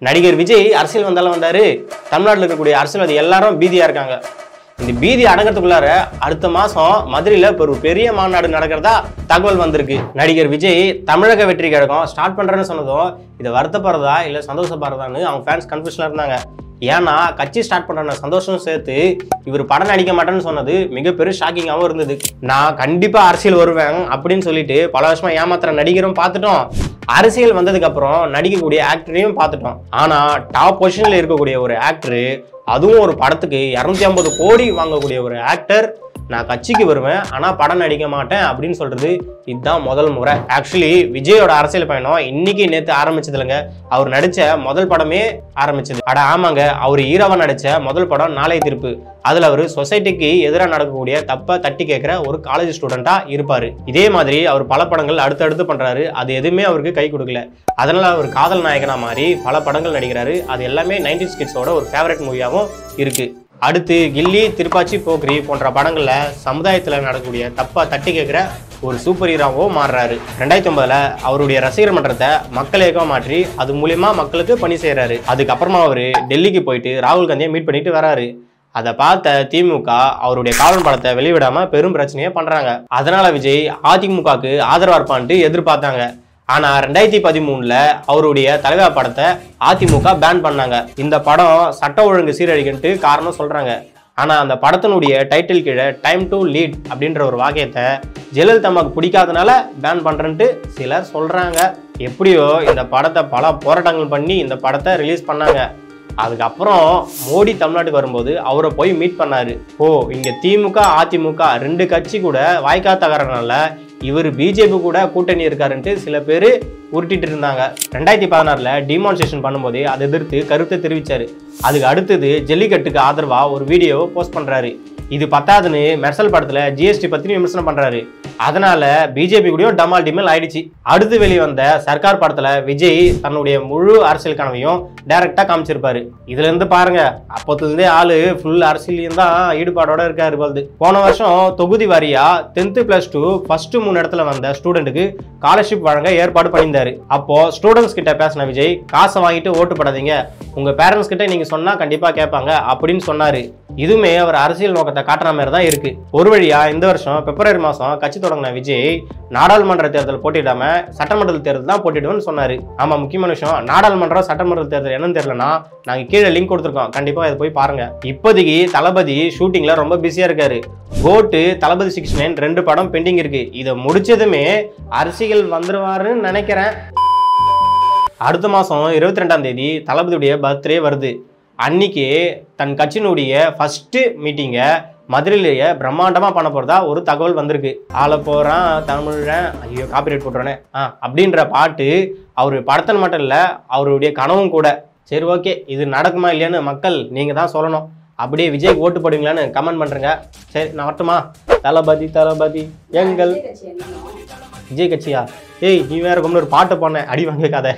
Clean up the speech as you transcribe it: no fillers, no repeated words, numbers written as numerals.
நடிகர் விஜய் அரசியல் வந்தாலும் வந்தாரு. தமிழ்நாட்டில் இருக்கக்கூடிய அரசியல்வாதி எல்லாரும் பீதியா இருக்காங்க. இந்த பீதி அடங்கிறதுக்குள்ளார அடுத்த மாசம் மதுரையில ஒரு பெரிய மாநாடு நடக்கிறதா தகவல் வந்திருக்கு. நடிகர் விஜய் தமிழக வெற்றி கழகம் ஸ்டார்ட் பண்றேன்னு சொன்னதும் இதை வருத்தப்படுறதா இல்ல சந்தோஷப்படுறதான்னு அவங்க ஃபேன்ஸ் கன்ஃபியூஷன்ல இருந்தாங்க. ஏன்னா கட்சி ஸ்டார்ட் பண்ற சந்தோஷம் சேர்த்து இவர் படம் நடிக்க மாட்டேன்னு சொன்னது மிகப்பெரிய ஷாக்கிங்காகவும் இருந்தது. நான் கண்டிப்பா அரசியல் வருவேன் அப்படின்னு சொல்லிட்டு பல வருஷமா ஏமாத்துற நடிகரும் பார்த்துட்டோம், அரசியல் வந்ததுக்கு அப்புறம் நடிக்கக்கூடிய ஆக்டரையும் பார்த்துட்டோம். ஆனா டாப் பொசிஷன்ல இருக்கக்கூடிய ஒரு ஆக்டரு, அதுவும் ஒரு படத்துக்கு 250 கோடி வாங்கக்கூடிய ஒரு ஆக்டர், நான் கட்சிக்கு வருவேன் ஆனா படம் நடிக்க மாட்டேன் அப்படின்னு சொல்றது இதுதான் முதல் முறை. ஆக்சுவலி விஜயோட அரசியல் பயணம் இன்னைக்கு நேற்று ஆரம்பிச்சது இல்லைங்க. அவர் நடிச்ச முதல் படமே ஆரம்பிச்சது. அட ஆமாங்க, அவர் ஹீரோவா நடிச்ச முதல் படம் நாளைய தீர்ப்பு. அதுல அவர் சொசைட்டிக்கு எதிராக நடக்கக்கூடிய தப்ப தட்டி கேட்கிற ஒரு காலேஜ் ஸ்டூடெண்டா இருப்பாரு. இதே மாதிரி அவர் பல படங்கள் அடுத்தடுத்து பண்றாரு. அது எதுவுமே அவருக்கு கை கொடுக்கல. அதனால அவர் காதல் நாயகனா மாதிரி பல படங்கள் நடிக்கிறாரு. அது எல்லாமே 90s கிட்ஸோட ஒரு ஃபேவரட் மூவியாவும் இருக்கு. அடுத்து கில்லி, திருப்பாச்சி, போக்ரி போன்ற படங்கள்ல சமுதாயத்துல நடக்கக்கூடிய தப்பா தட்டி கேட்கிற ஒரு சூப்பர் ஹீரோவும் மாறுறாரு. 2009 அவருடைய ரசிகர் மன்றத்தை மக்கள் இயக்கமா மாற்றி அது மூலியமா மக்களுக்கு பணி செய்யறாரு. அதுக்கப்புறமா அவரு டெல்லிக்கு போயிட்டு ராகுல் காந்தியை மீட் பண்ணிட்டு வராரு. அதை பார்த்த திமுக அவருடைய காவலன் படத்தை வெளிவிடாம பெரும் பிரச்சனையை பண்றாங்க. அதனால விஜய் அதிமுகவுக்கு ஆதரவா இருப்பான்ட்டு எதிர்பார்த்தாங்க. ஆனா 2013 அவருடைய தலைவா படத்தை அதிமுக பேன் பண்ணாங்க. இந்த படம் சட்ட ஒழுங்கு சீரழிக்குன்ட்டு காரணம் சொல்றாங்க. ஆனா அந்த படத்தினுடைய டைட்டில் கீழே டைம் டு லீட் அப்படின்ற ஒரு வாக்கியத்தை ஜெயலலிதாவுக்கு பிடிக்காதனால பேன் பண்றேன்ட்டு சிலர் சொல்றாங்க. எப்படியோ இந்த படத்தை பல போராட்டங்கள் பண்ணி இந்த படத்தை ரிலீஸ் பண்ணாங்க. அதுக்கப்புறம் மோடி தமிழ்நாட்டுக்கு வரும்போது அவரை போய் மீட் பண்ணாரு. இங்க திமுக அதிமுக 2 கட்சி கூட வாய்க்கா தகரனால இவர் பிஜேபி கூட கூட்டணி இருக்காருன்ட்டு சில பேர் உருட்டிட்டு இருந்தாங்க. 2016 டிமான்ஸ்ட்ரேஷன் பண்ணும்போது அதை எதிர்த்து கருத்தை தெரிவிச்சாரு. அதுக்கு அடுத்தது ஜல்லிக்கட்டுக்கு ஆதரவா ஒரு வீடியோவை போஸ்ட் பண்றாரு. இது பத்தாதுன்னு மெர்சல் படத்துல ஜிஎஸ்டி பத்தி விமர்சனம் பண்றாரு. அதனால பிஜேபி கூடயும் டமால் டிமல் ஆயிடுச்சு. அடுத்து வெளிவந்த சர்க்கார் படத்துல விஜய் தன்னுடைய முழு அரசியல் கனவையும் டைரக்டா காமிச்சிருப்பாரு. இதுல இருந்து பாருங்க, அப்பத்துல இருந்தே ஆளு ஃபுல் அரசியலையும் தான் ஈடுபாடோட இருக்காரு போது. போன வருஷம் தொகுதி வாரியா 10th + 2 ஃபர்ஸ்ட் 3 இடத்துல வந்த ஸ்டூடெண்ட்டுக்கு ஸ்காலர்ஷிப் வழங்க ஏற்பாடு பண்ணியிருந்தாரு. அப்போ ஸ்டூடெண்ட்ஸ் கிட்ட பேசின விஜய், காசை வாங்கிட்டு ஓட்டு போடாதீங்க, உங்க பேரண்ட்ஸ் கிட்ட நீங்க சொன்னா கண்டிப்பா கேட்பாங்க அப்படின்னு சொன்னாரு. இதுவுமே அவர் அரசியல் நோக்கத்தை காட்டுற மாதிரி தான் இருக்கு. ஒரு வழியா இந்த வருஷம் பிப்ரவரி மாசம் கட்சி தொடங்கின விஜய் நாடாளுமன்ற தேர்தல் போட்டிடாம சட்டமன்ற தேர்தல் தான் போட்டிடுவேன்னு சொன்னாரு. ஆமா, முக்கியமான விஷயம், நாடாளுமன்ற சட்டமன்ற தேர்தல் என்னன்னு தெரியலன்னா நாங்க கீழே லிங்க் கொடுத்துருக்கோம், கண்டிப்பா இதை போய் பாருங்க. இப்போதைக்கு தளபதி ஷூட்டிங்ல ரொம்ப பிஸியா இருக்காரு. கோட்டு, தளபதி 69 2 படம் பெண்டிங் இருக்கு. இதை முடிச்சதுமே அரசியல் வந்துருவாருன்னு நினைக்கிறேன். அடுத்த மாசம் 22ஆம் தேதி தளபதியுடைய பர்த்டே வருது. அன்னைக்கு தன் கட்சியினுடைய ஃபர்ஸ்ட் மீட்டிங்கை மதுரையிலேயே பிரம்மாண்டமா பண்ண போறதா ஒரு தகவல் வந்திருக்கு. ஆள போறான் தமிழன், ஐயோ காப்பிரைட் போட்டுறேனே அப்படின்ற பாட்டு அவரு படத்தன் மட்டும் இல்ல, அவருடைய கனவும் கூட. சரி, ஓகே, இது நடக்குமா இல்லையான்னு மக்கள் நீங்க தான் சொல்லணும். அப்படியே விஜய்க்கு ஓட்டு போடுவீங்களான்னு கமெண்ட் பண்றேங்க. சரி, நான் வரட்டுமா? தளபதி தளபதி எங்கள் விஜய் கட்சியா? ஏய், நீ வேற ஒரு பாட்டு போன அடி வாங்கிக்காத.